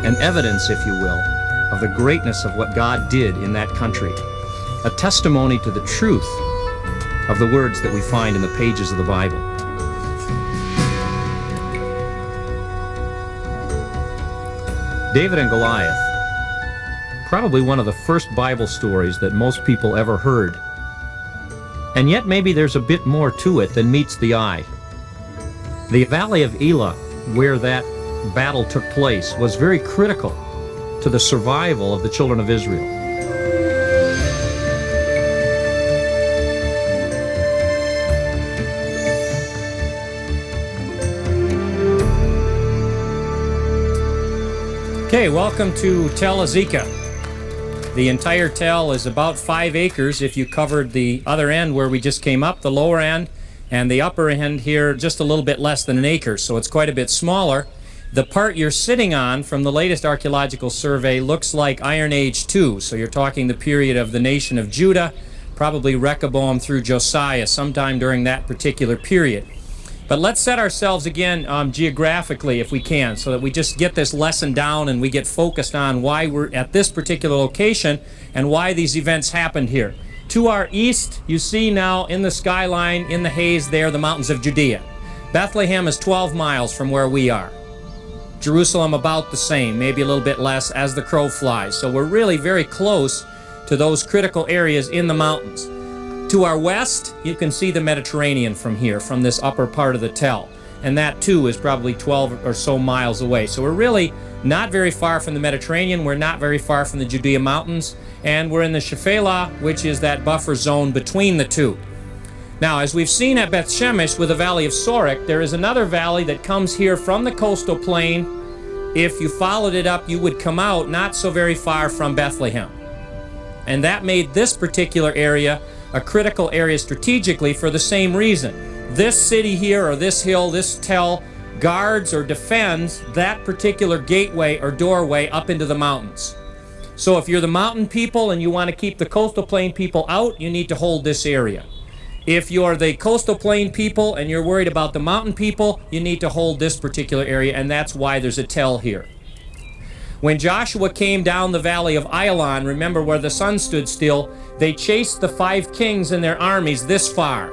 an evidence, if you will, of the greatness of what God did in that country, a testimony to the truth of the words that we find in the pages of the Bible. David and Goliath, probably one of the first Bible stories that most people ever heard. And yet maybe there's a bit more to it than meets the eye. The Valley of Elah, where that battle took place, was very critical to the survival of the children of Israel. Okay, welcome to Tel Azekah. The entire tell is about 5 acres if you covered the other end where we just came up, the lower end, and the upper end here just a little bit less than an acre, so it's quite a bit smaller. The part you're sitting on from the latest archaeological survey looks like Iron Age 2, so you're talking the period of the nation of Judah, probably Rehoboam through Josiah, sometime during that particular period. But let's set ourselves again geographically if we can, so that we just get this lesson down and we get focused on why we're at this particular location and why these events happened here. To our east, you see now in the skyline, in the haze there, the mountains of Judea. Bethlehem is 12 miles from where we are. Jerusalem about the same, maybe a little bit less as the crow flies. So we're really very close to those critical areas in the mountains. To our west, you can see the Mediterranean from here, from this upper part of the tell. And that too is probably 12 or so miles away. So we're really not very far from the Mediterranean. We're not very far from the Judea Mountains. And we're in the Shephelah, which is that buffer zone between the two. Now, as we've seen at Beth Shemesh with the Valley of Sorek, there is another valley that comes here from the coastal plain. If you followed it up, you would come out not so very far from Bethlehem. And that made this particular area a critical area strategically for the same reason. This city here, or this hill, this tell, guards or defends that particular gateway or doorway up into the mountains. So if you're the mountain people and you want to keep the coastal plain people out, you need to hold this area. If you're the coastal plain people and you're worried about the mountain people, you need to hold this particular area, and that's why there's a tell here. When Joshua came down the valley of Ailon, remember where the sun stood still, they chased the 5 kings and their armies this far.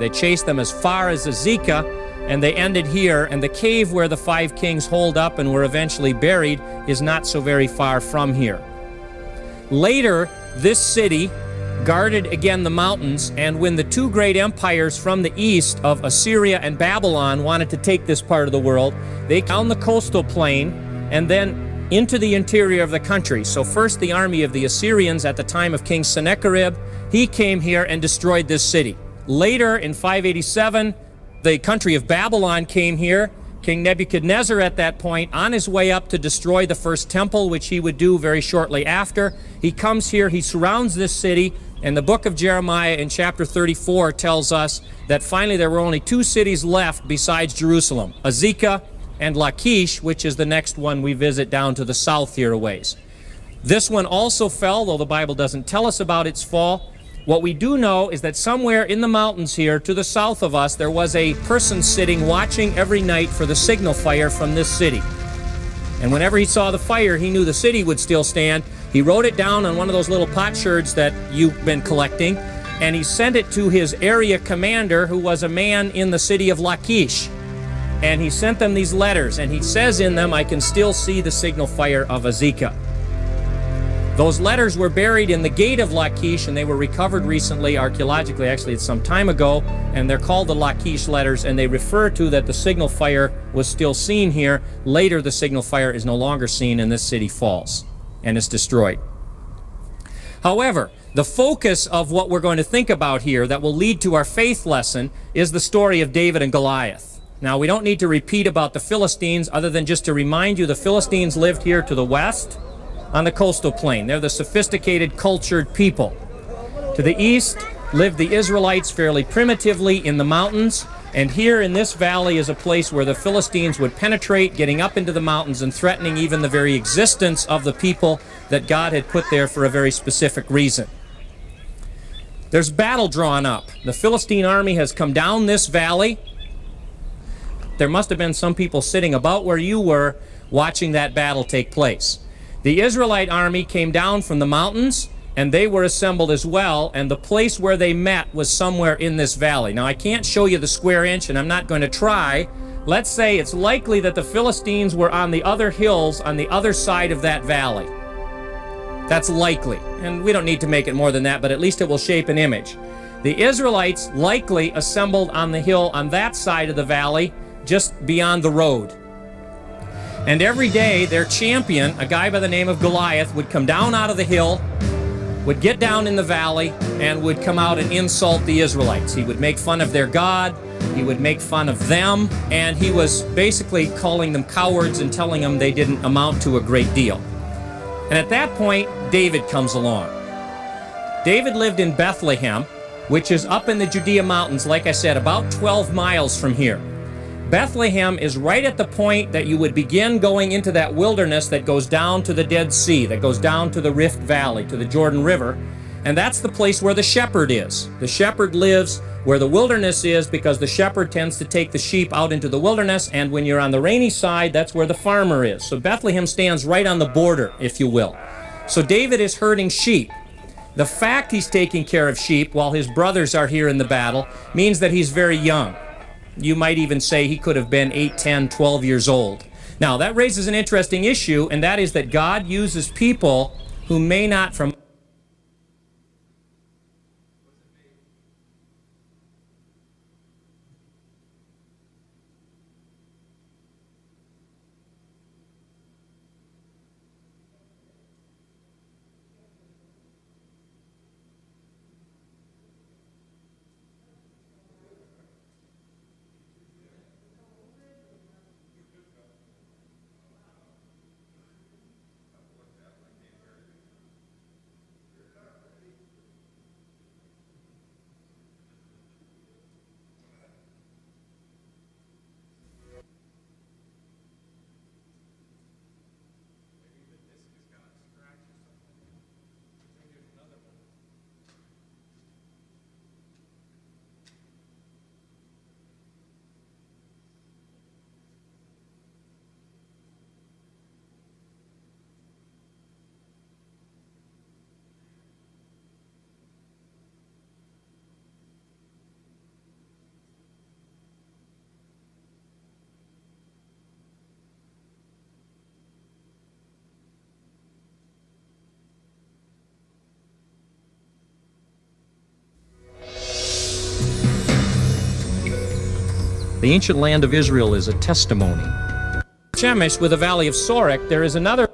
They chased them as far as Azekah, and they ended here, and the cave where the 5 kings holed up and were eventually buried is not so very far from here. Later, this city guarded again the mountains, and when the 2 great empires from the east of Assyria and Babylon wanted to take this part of the world, they down the coastal plain and then into the interior of the country. So first the army of the Assyrians at the time of King Sennacherib, he came here and destroyed this city. Later in 587, the country of Babylon came here. King Nebuchadnezzar at that point, on his way up to destroy the first temple, which he would do very shortly after, he comes here, he surrounds this city, and the book of Jeremiah in chapter 34 tells us that finally there were only 2 cities left besides Jerusalem, Azekah and Lachish, which is the next one we visit down to the south here a ways. This one also fell, though the Bible doesn't tell us about its fall. What we do know is that somewhere in the mountains here to the south of us, there was a person sitting watching every night for the signal fire from this city. And whenever he saw the fire, he knew the city would still stand. He wrote it down on one of those little potsherds that you've been collecting, and he sent it to his area commander, who was a man in the city of Lachish. And he sent them these letters, and he says in them, I can still see the signal fire of Azekah. Those letters were buried in the gate of Lachish, and they were recovered recently, archaeologically, actually it's some time ago, and they're called the Lachish letters, and they refer to that the signal fire was still seen here. Later, the signal fire is no longer seen, and this city falls and is destroyed. However, the focus of what we're going to think about here that will lead to our faith lesson is the story of David and Goliath. Now, we don't need to repeat about the Philistines other than just to remind you the Philistines lived here to the west on the coastal plain. They're the sophisticated, cultured people. To the east lived the Israelites fairly primitively in the mountains, and here in this valley is a place where the Philistines would penetrate, getting up into the mountains and threatening even the very existence of the people that God had put there for a very specific reason. There's battle drawn up. The Philistine army has come down this valley. There must have been some people sitting about where you were watching that battle take place. The Israelite army came down from the mountains, and they were assembled as well, and the place where they met was somewhere in this valley. Now, I can't show you the square inch, and I'm not going to try. Let's say it's likely that the Philistines were on the other hills on the other side of that valley. That's likely, and we don't need to make it more than that, but at least it will shape an image. The Israelites likely assembled on the hill on that side of the valley, just beyond the road. And every day, their champion, a guy by the name of Goliath, would come down out of the hill, would get down in the valley, and would come out and insult the Israelites. He would make fun of their God, he would make fun of them, and he was basically calling them cowards and telling them they didn't amount to a great deal. And at that point, David comes along. David lived in Bethlehem, which is up in the Judea mountains, like I said, about 12 miles from here. Bethlehem is right at the point that you would begin going into that wilderness that goes down to the Dead Sea, that goes down to the Rift Valley, to the Jordan River, and that's the place where the shepherd is. The shepherd lives where the wilderness is because the shepherd tends to take the sheep out into the wilderness, and when you're on the rainy side, that's where the farmer is. So Bethlehem stands right on the border, if you will. So David is herding sheep. The fact he's taking care of sheep while his brothers are here in the battle means that he's very young. You might even say he could have been 8, 10, 12 years old. Now, that raises an interesting issue, and that is that God uses people who may not from the ancient land of Israel is a testimony. Shemesh with the valley of Sorek, there is another.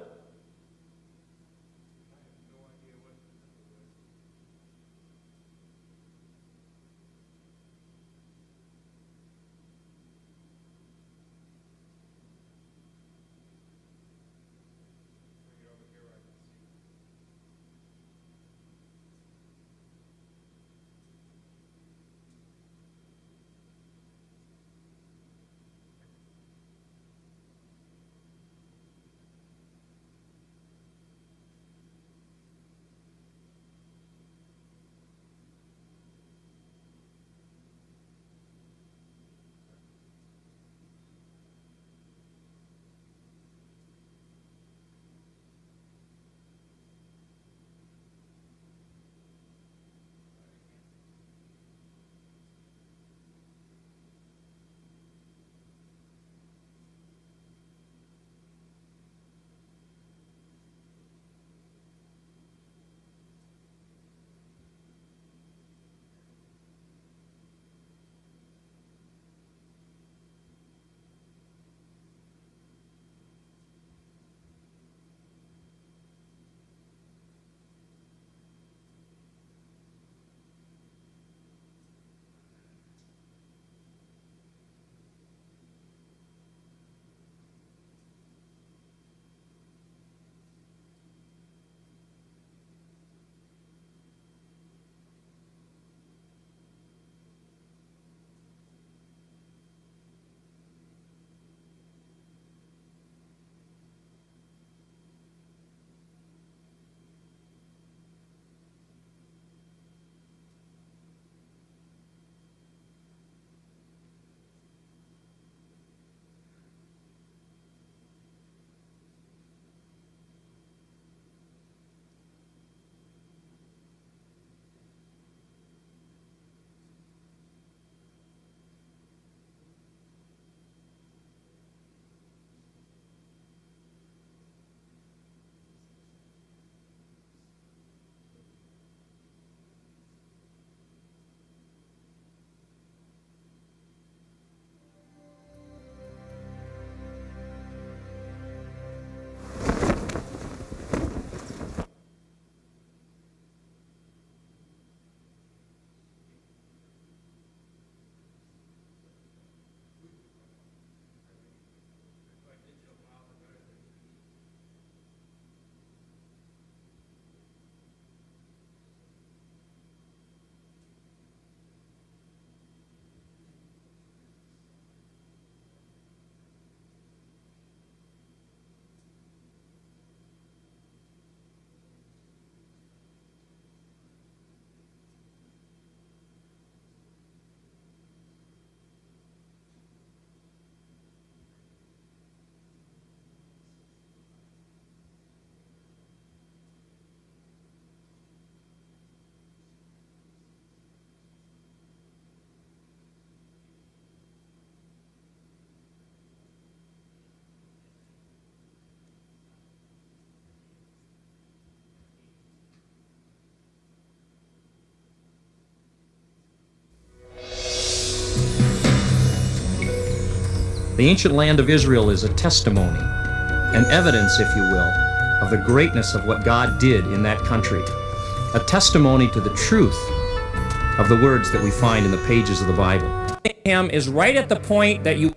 The ancient land of Israel is a testimony, an evidence, if you will, of the greatness of what God did in that country. A testimony to the truth of the words that we find in the pages of the Bible. Abraham is right at the point that you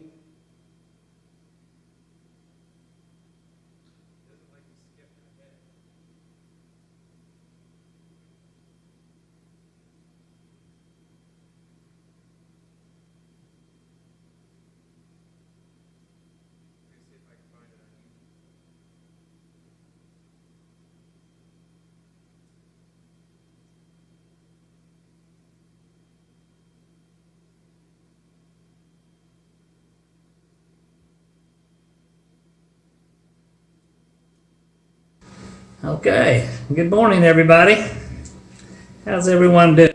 Okay, good morning everybody. How's everyone doing?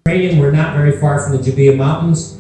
We're not very far from the Judea Mountains.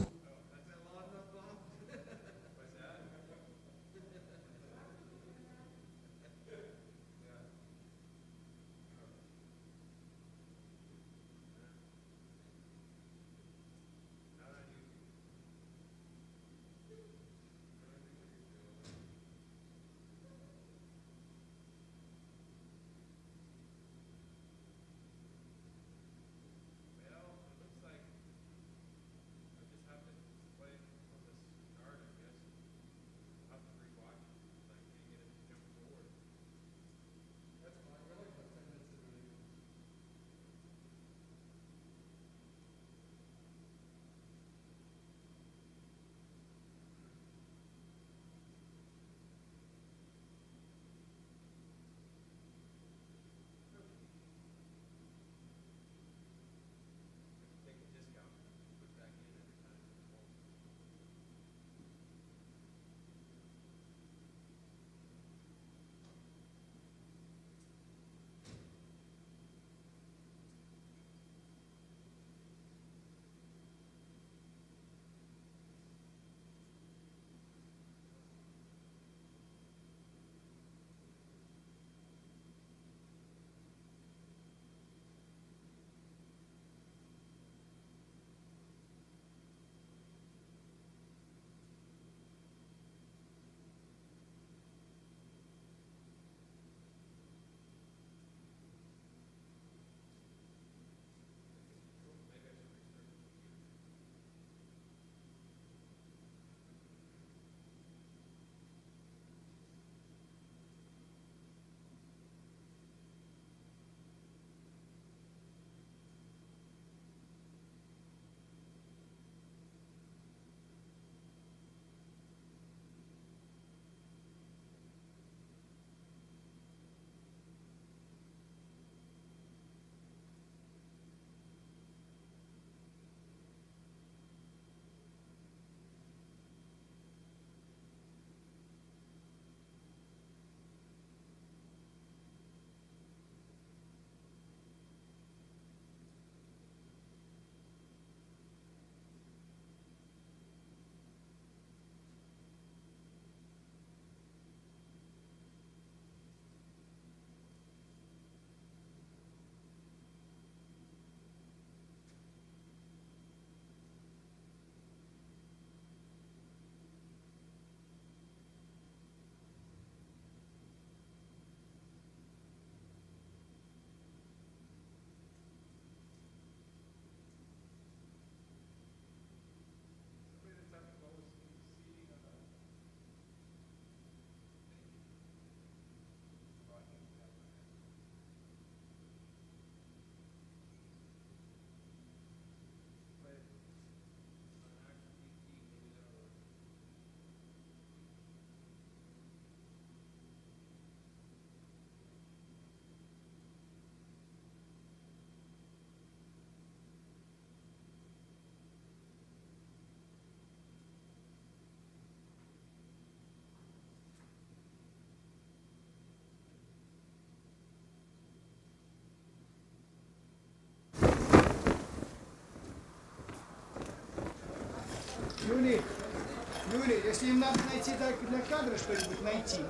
Юрий, если им надо найти для кадра что-нибудь найти,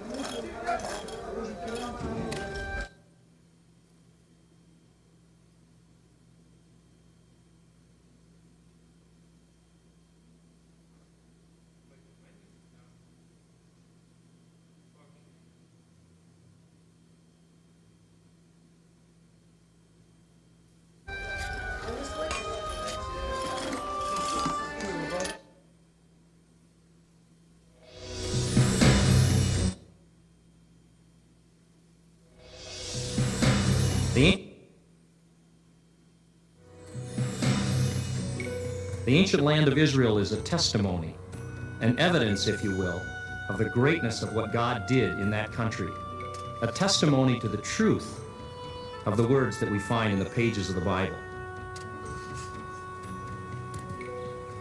The ancient land of Israel is a testimony, an evidence, if you will, of the greatness of what God did in that country. A testimony to the truth of the words that we find in the pages of the Bible.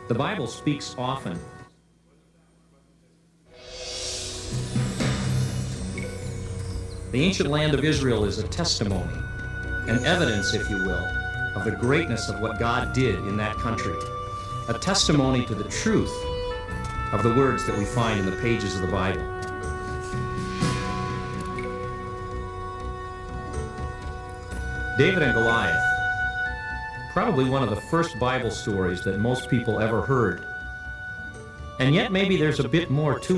The Bible speaks often The ancient land of Israel is a testimony, an evidence, if you will, of the greatness of what God did in that country. A testimony to the truth of the words that we find in the pages of the Bible. David and Goliath, probably one of the first Bible stories that most people ever heard. And yet maybe there's a bit more to it.